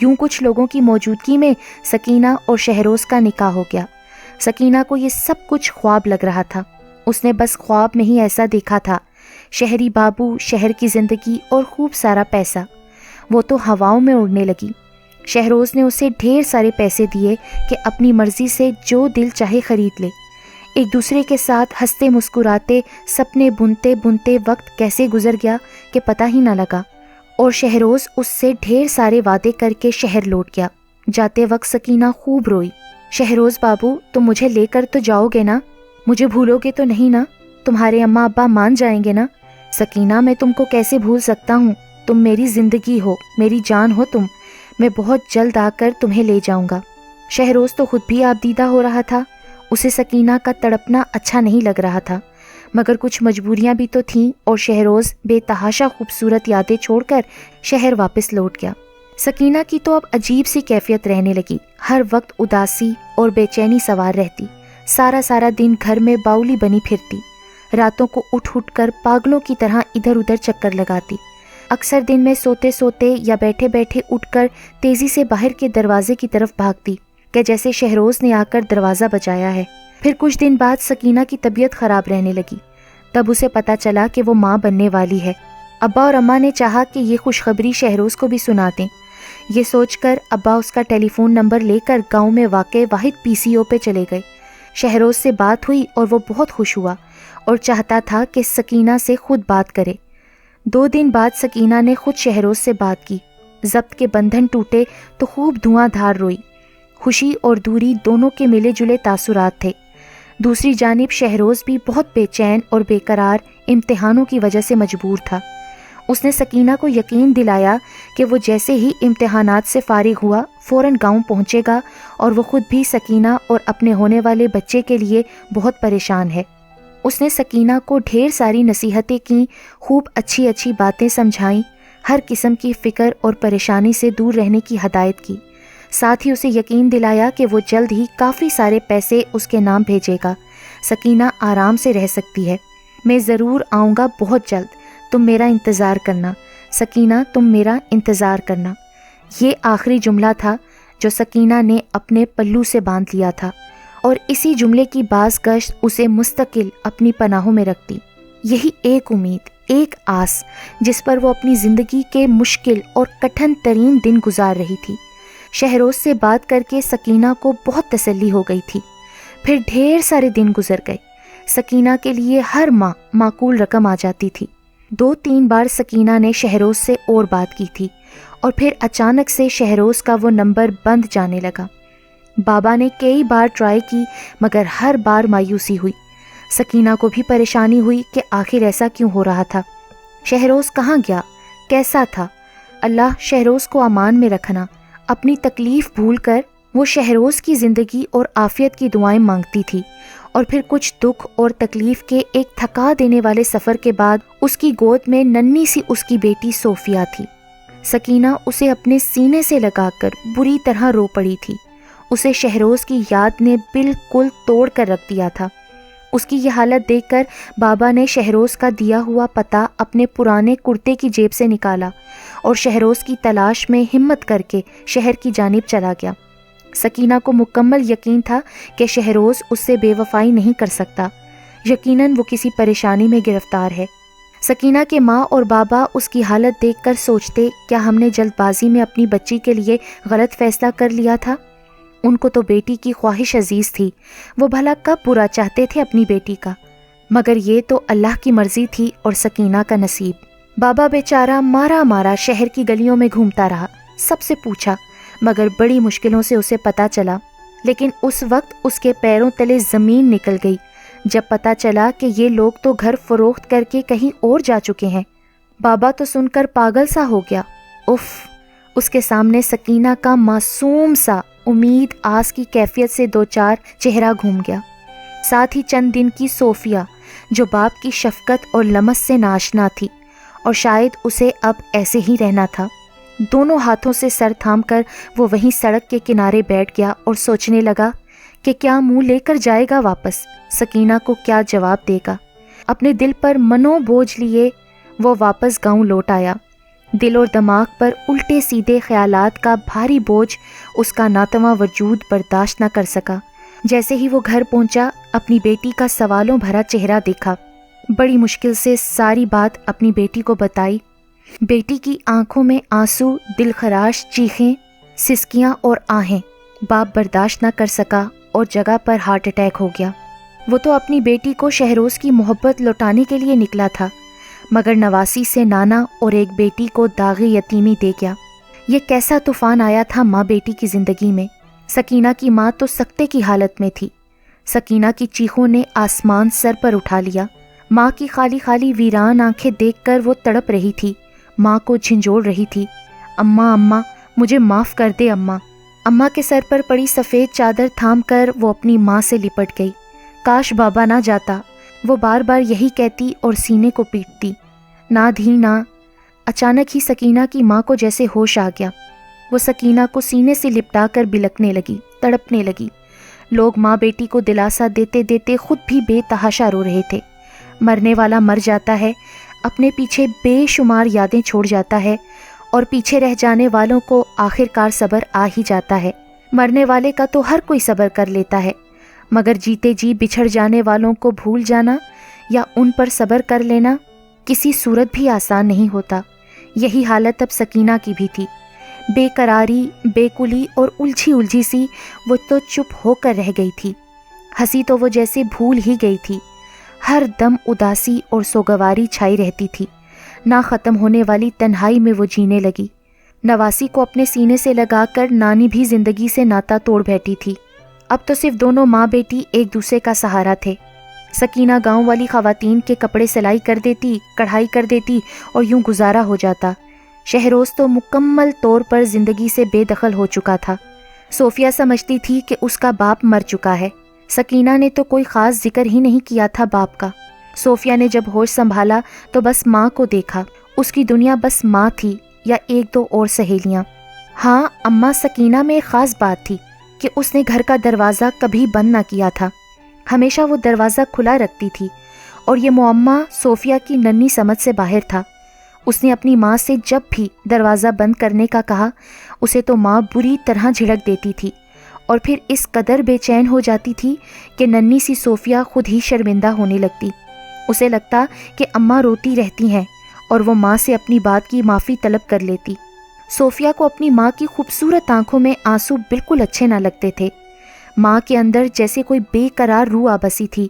یوں کچھ لوگوں کی موجودگی میں سکینہ اور شہروز کا نکاح ہو گیا۔ سکینہ کو یہ سب کچھ خواب لگ رہا تھا۔ اس نے بس خواب میں ہی ایسا دیکھا تھا، شہری بابو، شہر کی زندگی اور خوب سارا پیسہ۔ وہ تو ہواؤں میں اڑنے لگی۔ شہروز نے اسے ڈھیر سارے پیسے دیے کہ اپنی مرضی سے جو دل چاہے خرید لے۔ ایک دوسرے کے ساتھ ہنستے مسکراتے سپنے بنتے بنتے وقت کیسے گزر گیا کہ پتہ ہی نہ لگا، اور شہروز اس سے ڈھیر سارے وعدے کر کے شہر لوٹ گیا۔ جاتے وقت سکینہ خوب روئی۔ شہروز بابو، تم مجھے لے کر تو جاؤ گے نا؟ مجھے بھولو گے تو نہیں نا؟ تمہارے اماں ابا مان جائیں گے نا؟ سکینہ، میں تم کو کیسے بھول سکتا ہوں؟ تم میری زندگی ہو، میری جان ہو تم۔ میں بہت جلد آ کر تمہیں لے جاؤں گا۔ شہروز تو خود بھی آبدیدہ ہو رہا تھا۔ اسے سکینہ کا تڑپنا اچھا نہیں لگ رہا تھا، مگر کچھ مجبوریاں بھی تو تھیں، اور شہروز بے تحاشا خوبصورت یادیں چھوڑ کر شہر واپس لوٹ گیا۔ سکینہ کی تو اب عجیب سی کیفیت رہنے لگی۔ ہر وقت اداسی اور بے چینی سوار رہتی۔ سارا دن گھر میں باؤلی بنی پھرتی۔ راتوں کو اٹھ کر پاگلوں کی طرح ادھر ادھر چکر لگاتی۔ اکثر دن میں سوتے سوتے یا بیٹھے بیٹھے اٹھ کر تیزی سے باہر کے دروازے کی طرف بھاگتی کہ جیسے شہروز نے آ کر دروازہ بجایا ہے۔ پھر کچھ دن بعد سکینہ کی طبیعت خراب رہنے لگی۔ تب اسے پتا چلا کہ وہ ماں بننے والی ہے۔ ابا اور اماں نے چاہا کہ یہ خوشخبری شہروز کو بھی سنا دیں۔ یہ سوچ کر ابا اس کا ٹیلی فون نمبر لے کر گاؤں میں واقع واحد PCO پہ چلے گئے۔ شہروز سے بات ہوئی اور وہ بہت خوش ہوا اور چاہتا تھا کہ سکینہ سے خود بات کرے۔ 2 دن بعد سکینہ نے خود شہروز سے بات کی۔ ضبط کے بندھن ٹوٹے تو خوب دھواں دھار روئی۔ خوشی اور دوری دونوں کے ملے جلے تاثرات تھے۔ دوسری جانب شہروز بھی بہت بے چین اور بے قرار امتحانوں کی وجہ سے مجبور تھا۔ اس نے سکینہ کو یقین دلایا کہ وہ جیسے ہی امتحانات سے فارغ ہوا فوراً گاؤں پہنچے گا، اور وہ خود بھی سکینہ اور اپنے ہونے والے بچے کے لیے بہت پریشان ہے۔ اس نے سکینہ کو ڈھیر ساری نصیحتیں کیں، خوب اچھی باتیں سمجھائیں، ہر قسم کی فکر اور پریشانی سے دور رہنے کی ہدایت کی۔ ساتھ ہی اسے یقین دلایا کہ وہ جلد ہی کافی سارے پیسے اس کے نام بھیجے گا۔ سکینہ آرام سے رہ سکتی ہے۔ میں ضرور آؤں گا بہت جلد، تم میرا انتظار کرنا۔ سکینہ، تم میرا انتظار کرنا۔ یہ آخری جملہ تھا جو سکینہ نے اپنے پلو سے باندھ لیا تھا، اور اسی جملے کی باز گشت اسے مستقل اپنی پناہوں میں رکھتی۔ یہی ایک امید، ایک آس، جس پر وہ اپنی زندگی کے مشکل اور کٹھن ترین دن گزار رہی تھی۔ شہروز سے بات کر کے سکینہ کو بہت تسلی ہو گئی تھی۔ پھر ڈھیر سارے دن گزر گئے۔ سکینہ کے لیے ہر ماہ معقول رقم آ جاتی تھی۔ 2-3 بار سکینہ نے شہروز سے اور بات کی تھی، اور پھر اچانک سے شہروز کا وہ نمبر بند جانے لگا۔ بابا نے کئی بار ٹرائی کی، مگر ہر بار مایوسی ہوئی۔ سکینہ کو بھی پریشانی ہوئی کہ آخر ایسا کیوں ہو رہا تھا۔ شہروز کہاں گیا؟ کیسا تھا؟ اللہ شہروز کو امان میں رکھنا۔ اپنی تکلیف بھول کر وہ شہروز کی زندگی اور عافیت کی دعائیں مانگتی تھی، اور پھر کچھ دکھ اور تکلیف کے ایک تھکا دینے والے سفر کے بعد اس کی گود میں ننھی سی اس کی بیٹی صوفیہ تھی۔ سکینہ اسے اپنے سینے سے لگا کر بری طرح رو پڑی تھی۔ اسے شہروز کی یاد نے بالکل توڑ کر رکھ دیا تھا۔ اس کی یہ حالت دیکھ کر بابا نے شہروز کا دیا ہوا پتہ اپنے پرانے کرتے کی جیب سے نکالا، اور شہروز کی تلاش میں ہمت کر کے شہر کی جانب چلا گیا۔ سکینہ کو مکمل یقین تھا کہ شہروز اس سے بے وفائی نہیں کر سکتا۔ یقیناً وہ کسی پریشانی میں گرفتار ہے۔ سکینہ کے ماں اور بابا اس کی حالت دیکھ کر سوچتے، کیا ہم نے جلد بازی میں اپنی بچی کے لیے غلط فیصلہ کر لیا تھا؟ ان کو تو بیٹی کی خواہش عزیز تھی، وہ بھلا کب برا چاہتے تھے اپنی بیٹی کا، مگر یہ تو اللہ کی مرضی تھی اور سکینہ کا نصیب۔ بابا بیچارہ مارا شہر کی گلیوں میں گھومتا رہا، سب سے پوچھا، مگر بڑی مشکلوں سے اسے پتا چلا۔ لیکن اس وقت اس کے پیروں تلے زمین نکل گئی جب پتا چلا کہ یہ لوگ تو گھر فروخت کر کے کہیں اور جا چکے ہیں۔ بابا تو سن کر پاگل سا ہو گیا۔ اف! اس کے سامنے سکینہ کا معصوم سا امید آس کی کیفیت سے 2-4 چہرہ گھوم گیا، ساتھ ہی چند دن کی صوفیہ جو باپ کی شفقت اور لمس سے ناشنا تھی، اور شاید اسے اب ایسے ہی رہنا تھا۔ دونوں ہاتھوں سے سر تھام کر وہ وہیں سڑک کے کنارے بیٹھ گیا اور سوچنے لگا کہ کیا منہ لے کر جائے گا واپس، سکینہ کو کیا جواب دے گا۔ اپنے دل پر منو بوجھ لیے وہ واپس گاؤں لوٹ آیا۔ دل اور دماغ پر الٹے سیدھے خیالات کا بھاری بوجھ اس کا ناتواں وجود برداشت نہ کر سکا۔ جیسے ہی وہ گھر پہنچا، اپنی بیٹی کا سوالوں بھرا چہرہ دیکھا، بڑی مشکل سے ساری بات اپنی بیٹی کو بتائی۔ بیٹی کی آنکھوں میں آنسو، دل خراش چیخیں، سسکیاں اور آہیں۔ باپ برداشت نہ کر سکا اور جگہ پر ہارٹ اٹیک ہو گیا۔ وہ تو اپنی بیٹی کو شہروز کی محبت لوٹانے کے لیے نکلا تھا، مگر نواسی سے نانا اور ایک بیٹی کو داغی یتیمی دے گیا۔ یہ کیسا طوفان آیا تھا ماں بیٹی کی زندگی میں۔ سکینہ کی ماں تو سکتے کی حالت میں تھی۔ سکینہ کی چیخوں نے آسمان سر پر اٹھا لیا۔ ماں کی خالی خالی ویران آنکھیں دیکھ کر وہ تڑپ رہی تھی، ماں کو جھنجھوڑ رہی تھی۔ اماں اماں مجھے معاف کر دے اماں۔ اماں کے سر پر پڑی سفید چادر تھام کر وہ اپنی ماں سے لپٹ گئی۔ کاش بابا نہ جاتا، وہ بار بار یہی کہتی اور سینے کو پیٹتی۔ نہ دھی نہ۔ اچانک ہی سکینہ کی ماں کو جیسے ہوش آ گیا۔ وہ سکینہ کو سینے سے لپٹا کر بلکنے لگی، تڑپنے لگی۔ لوگ ماں بیٹی کو دلاسا دیتے دیتے خود بھی بے تحاشا رو رہے تھے۔ مرنے والا مر جاتا ہے، اپنے پیچھے بے شمار یادیں چھوڑ جاتا ہے، اور پیچھے رہ جانے والوں کو آخر کار صبر آ ہی جاتا ہے۔ مرنے والے کا تو ہر کوئی صبر کر لیتا ہے، مگر جیتے جی بچھڑ جانے والوں کو بھول جانا یا ان پر صبر کر لینا کسی صورت بھی آسان نہیں ہوتا۔ یہی حالت اب سکینہ کی بھی تھی۔ بے قراری، بے کلی اور الجھی سی وہ تو چپ ہو کر رہ گئی تھی۔ ہنسی تو وہ جیسے بھول ہی گئی تھی۔ ہر دم اداسی اور سوگواری چھائی رہتی تھی۔ نہ ختم ہونے والی تنہائی میں وہ جینے لگی۔ نواسی کو اپنے سینے سے لگا کر نانی بھی زندگی سے ناتا توڑ بیٹھی تھی۔ اب تو صرف دونوں ماں بیٹی ایک دوسرے کا سہارا تھے۔ سکینہ گاؤں والی خواتین کے کپڑے سلائی کر دیتی، کڑھائی کر دیتی اور یوں گزارا ہو جاتا۔ شہروز تو مکمل طور پر زندگی سے بے دخل ہو چکا تھا۔ صوفیہ سمجھتی تھی کہ اس کا باپ مر چکا ہے۔ سکینہ نے تو کوئی خاص ذکر ہی نہیں کیا تھا باپ کا۔ صوفیہ نے جب ہوش سنبھالا تو بس ماں کو دیکھا۔ اس کی دنیا بس ماں تھی یا ایک دو اور سہیلیاں۔ ہاں، اماں سکینہ میں ایک خاص بات تھی کہ اس نے گھر کا دروازہ کبھی بند نہ کیا تھا، ہمیشہ وہ دروازہ کھلا رکھتی تھی، اور یہ معمہ صوفیہ کی ننھی سمجھ سے باہر تھا۔ اس نے اپنی ماں سے جب بھی دروازہ بند کرنے کا کہا، اسے تو ماں بری طرح جھڑک دیتی تھی، اور پھر اس قدر بے چین ہو جاتی تھی کہ ننھی سی صوفیہ خود ہی شرمندہ ہونے لگتی۔ اسے لگتا کہ اماں روتی رہتی ہیں، اور وہ ماں سے اپنی بات کی معافی طلب کر لیتی۔ صوفیہ کو اپنی ماں کی خوبصورت آنکھوں میں آنسو بالکل اچھے نہ لگتے تھے۔ ماں کے اندر جیسے کوئی بے قرار روح آبسی تھی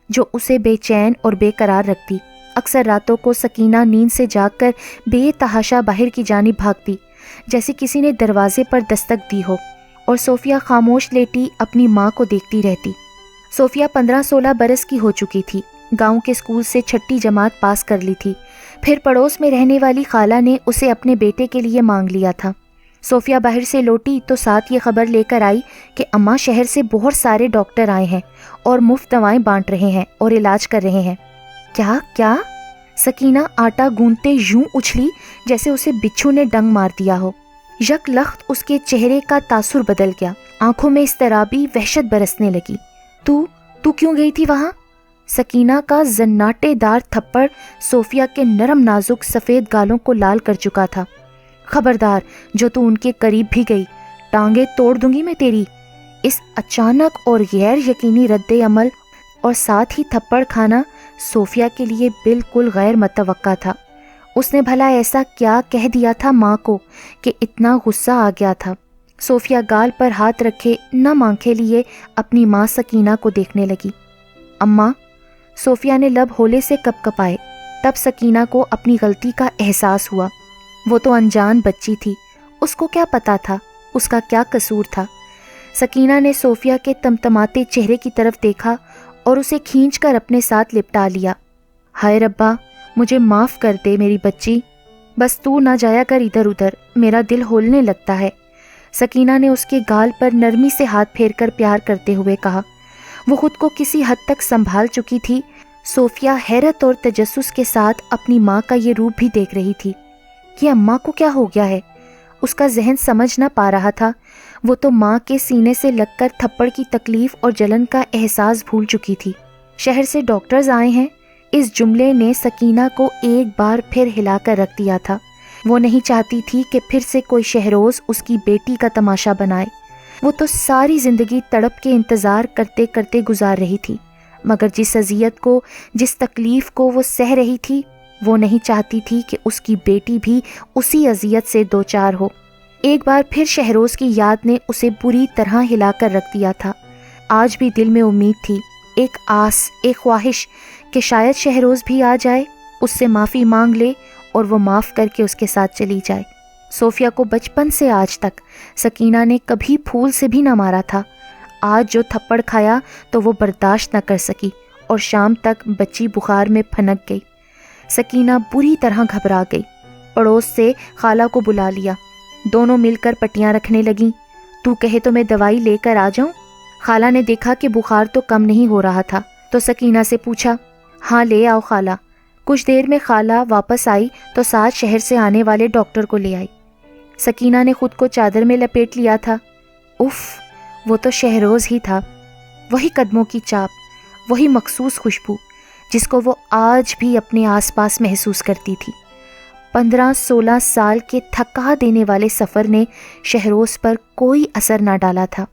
جو اسے بے چین اور بے قرار رکھتی۔ اکثر راتوں کو سکینہ نیند سے جاگ کر بے تحاشا باہر کی جانب بھاگتی، جیسے کسی نے دروازے پر دستک دی ہو، اور صوفیہ خاموش لیٹی اپنی ماں کو دیکھتی رہتی۔ صوفیہ 15-16 برس کی ہو چکی تھی۔ گاؤں کے اسکول سے 6ٹھی جماعت پاس کر لی تھی۔ پھر پڑوس میں رہنے والی خالہ نے اسے اپنے بیٹے کے لیے مانگ لیا تھا۔ صوفیہ باہر سے لوٹی تو ساتھ یہ خبر لے کر آئی کہ اماں شہر سے بہت سارے ڈاکٹر آئے ہیں اور مفت دوائیں بانٹ رہے ہیں اور علاج کر رہے ہیں۔ کیا؟ سکینہ آٹا گوندتے یوں اچھلی جیسے اسے بچھو نے ڈنگ مار دیا ہو۔ یک لخت اس کے چہرے کا تاثر بدل گیا، آنکھوں میں اضطرابی وحشت برسنے لگی۔ تو کیوں گئی تھی وہاں؟ سکینہ کا زناٹے دار تھپڑ صوفیہ کے نرم نازک سفید گالوں کو لال کر چکا تھا۔ خبردار، جو تو ان کے قریب بھی گئی، ٹانگیں توڑ دوں گی میں تیری۔ اس اچانک اور غیر یقینی رد عمل اور ساتھ ہی تھپڑ کھانا صوفیہ کے لیے بالکل غیر متوقع تھا۔ اس نے بھلا ایسا کیا کہہ دیا تھا ماں کو کہ اتنا غصہ آ گیا تھا؟ صوفیہ گال پر ہاتھ رکھے نم آنکھیں لیے اپنی ماں سکینہ کو دیکھنے لگی۔ اماں، صوفیہ نے لب ہولے سے کپ کپائے۔ تب سکینہ کو اپنی غلطی کا احساس ہوا۔ وہ تو انجان بچی تھی، اس کو کیا پتا تھا اس کا کیا قصور تھا۔ سکینہ نے صوفیہ کے تمتماتے چہرے کی طرف دیکھا اور اسے کھینچ کر اپنے ساتھ لپٹا لیا۔ ہائے ربا، مجھے معاف کر دے میری بچی، بس تو نہ جایا کر ادھر ادھر، میرا دل ہولنے لگتا ہے۔ سکینہ نے اس کے گال پر نرمی سے ہاتھ پھیر کر پیار کرتے ہوئے کہا۔ وہ خود کو کسی حد تک سنبھال چکی تھی۔ صوفیہ حیرت اور تجسس کے ساتھ اپنی ماں کا یہ روپ بھی دیکھ رہی تھی۔ یہ اماں کو کیا ہو گیا ہے؟ اس کا ذہن سمجھ نہ پا رہا تھا۔ وہ تو ماں کے سینے سے لگ کر تھپڑ کی تکلیف اور جلن کا احساس بھول چکی تھی۔ شہر سے ڈاکٹرز آئے ہیں، اس جملے نے سکینہ کو ایک بار پھر ہلا کر رکھ دیا تھا۔ وہ نہیں چاہتی تھی کہ پھر سے کوئی شہروز اس کی بیٹی کا تماشا بنائے۔ وہ تو ساری زندگی تڑپ کے انتظار کرتے کرتے گزار رہی تھی، مگر جس اذیت کو، جس تکلیف کو وہ سہ رہی تھی، وہ نہیں چاہتی تھی کہ اس کی بیٹی بھی اسی اذیت سے دوچار ہو۔ ایک بار پھر شہروز کی یاد نے اسے بری طرح ہلا کر رکھ دیا تھا۔ آج بھی دل میں امید تھی، ایک آس، ایک خواہش کہ شاید شہروز بھی آ جائے، اس سے معافی مانگ لے اور وہ معاف کر کے اس کے ساتھ چلی جائے۔ صوفیہ کو بچپن سے آج تک سکینہ نے کبھی پھول سے بھی نہ مارا تھا۔ آج جو تھپڑ کھایا تو وہ برداشت نہ کر سکی اور شام تک بچی بخار میں پھنک گئی۔ سکینہ بری طرح گھبرا گئی، پڑوس سے خالہ کو بلا لیا، دونوں مل کر پٹیاں رکھنے لگیں۔ تو کہے تو میں دوائی لے کر آ جاؤں؟ خالہ نے دیکھا کہ بخار تو کم نہیں ہو رہا تھا تو سکینہ سے پوچھا، ہاں لے آؤ خالہ۔ کچھ دیر میں خالہ واپس آئی تو ساتھ شہر سے آنے والے ڈاکٹر کو لے آئی۔ سکینہ نے خود کو چادر میں لپیٹ لیا تھا۔ اف، وہ تو شہروز ہی تھا، وہی قدموں کی چاپ، وہی مخصوص خوشبو جس کو وہ آج بھی اپنے آس پاس محسوس کرتی تھی۔ 15-16 سال کے تھکا دینے والے سفر نے شہروز پر کوئی اثر نہ ڈالا تھا۔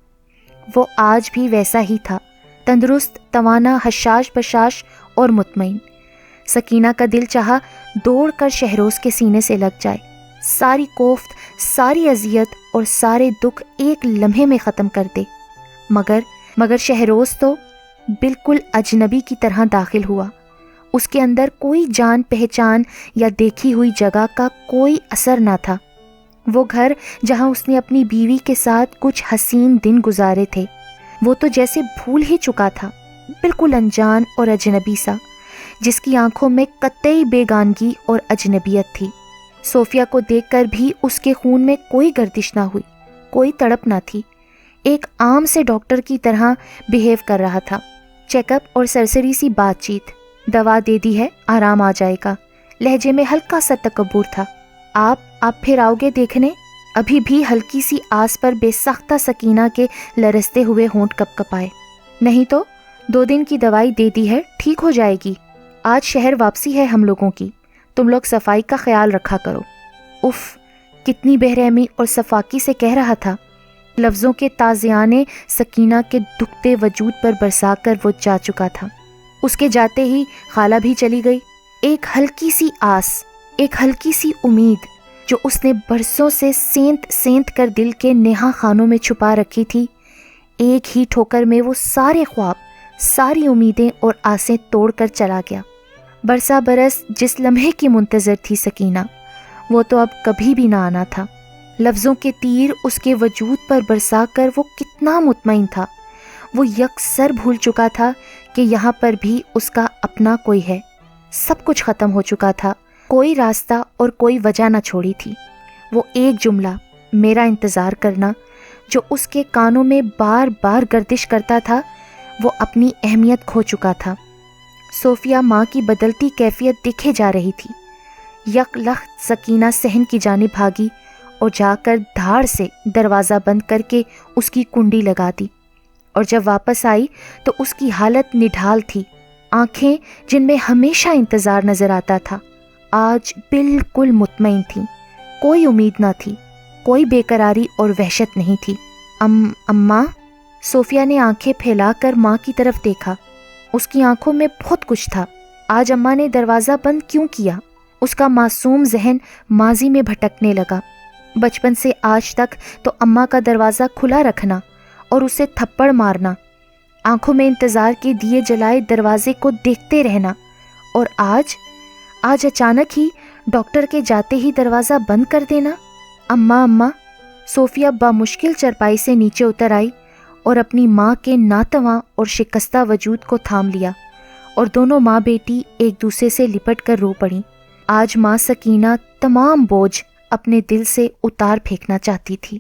وہ آج بھی ویسا ہی تھا، تندرست، توانا، حشاش بشاش اور مطمئن۔ سکینہ کا دل چاہا دوڑ کر شہروز کے سینے سے لگ جائے، ساری کوفت، ساری اذیت اور سارے دکھ ایک لمحے میں ختم کر دے۔ مگر شہروز تو بالکل اجنبی کی طرح داخل ہوا۔ اس کے اندر کوئی جان پہچان یا دیکھی ہوئی جگہ کا کوئی اثر نہ تھا۔ وہ گھر جہاں اس نے اپنی بیوی کے ساتھ کچھ حسین دن گزارے تھے، وہ تو جیسے بھول ہی چکا تھا، بالکل انجان اور اجنبی سا، جس کی آنکھوں میں قطعی بیگانگی اور اجنبیت تھی۔ صوفیہ کو دیکھ کر بھی اس کے خون میں کوئی گردش نہ ہوئی، کوئی تڑپ نہ تھی، ایک عام سے ڈاکٹر کی طرح بیہیو کر رہا تھا۔ چیک اپ اور سرسری سی بات چیت، دوا دے دی ہے، آرام آ جائے گا، لہجے میں ہلکا سا تکبر تھا۔ آپ پھر آؤ گے دیکھنے؟ ابھی بھی ہلکی سی آس پر بے ساختہ سکینہ کے لرزتے ہوئے ہونٹ کپ کپائے۔ نہیں تو 2 دن کی دوائی دے دی ہے، ٹھیک ہو جائے گی۔ آج شہر واپسی ہے ہم لوگوں کی، تم لوگ صفائی کا خیال رکھا کرو۔ اف، کتنی بے رحمی اور صفاقی سے کہہ رہا تھا۔ لفظوں کے تازیانے سکینہ کے دکھتے وجود پر برسا کر وہ جا چکا تھا۔ اس کے جاتے ہی خالہ بھی چلی گئی۔ ایک ہلکی سی آس، ایک ہلکی سی امید جو اس نے برسوں سے سینت سینت کر دل کے نہا خانوں میں چھپا رکھی تھی، ایک ہی ٹھوکر میں وہ سارے خواب، ساری امیدیں اور آسیں توڑ کر چلا گیا۔ برسا برس جس لمحے کی منتظر تھی سکینہ، وہ تو اب کبھی بھی نہ آنا تھا۔ لفظوں کے تیر اس کے وجود پر برسا کر وہ کتنا مطمئن تھا۔ وہ یکسر بھول چکا تھا کہ یہاں پر بھی اس کا اپنا کوئی ہے۔ سب کچھ ختم ہو چکا تھا، کوئی راستہ اور کوئی وجہ نہ چھوڑی تھی۔ وہ ایک جملہ، میرا انتظار کرنا، جو اس کے کانوں میں بار بار گردش کرتا تھا، وہ اپنی اہمیت کھو چکا تھا۔ صوفیہ ماں کی بدلتی کیفیت دیکھے جا رہی تھی۔ یک لخت سکینہ صحن کی جانب بھاگی اور جا کر دھاڑ سے دروازہ بند کر کے اس کی کنڈی لگا دی، اور جب واپس آئی تو اس کی حالت نڈھال تھی۔ آنکھیں جن میں ہمیشہ انتظار نظر آتا تھا، آج بالکل مطمئن تھیں۔ کوئی امید نہ تھی، کوئی بے قراری اور وحشت نہیں تھی۔ اماں؟ صوفیہ نے آنکھیں پھیلا کر ماں کی طرف دیکھا۔ اس کی آنکھوں میں بہت کچھ تھا۔ آج اماں نے دروازہ بند کیوں کیا؟ اس کا معصوم ذہن ماضی میں بھٹکنے لگا۔ بچپن سے آج تک تو اماں کا دروازہ کھلا رکھنا اور اسے تھپڑ مارنا، آنکھوں میں انتظار کے دیے جلائے دروازے کو دیکھتے رہنا، اور آج اچانک ہی ڈاکٹر کے جاتے ہی دروازہ بند کر دینا۔ اماں، صوفیہ بامشکل چرپائی سے نیچے اتر آئی اور اپنی ماں کے ناتواں اور شکستہ وجود کو تھام لیا، اور دونوں ماں بیٹی ایک دوسرے سے لپٹ کر رو پڑیں۔ آج ماں سکینہ تمام بوجھ اپنے دل سے اتار پھینکنا چاہتی تھی۔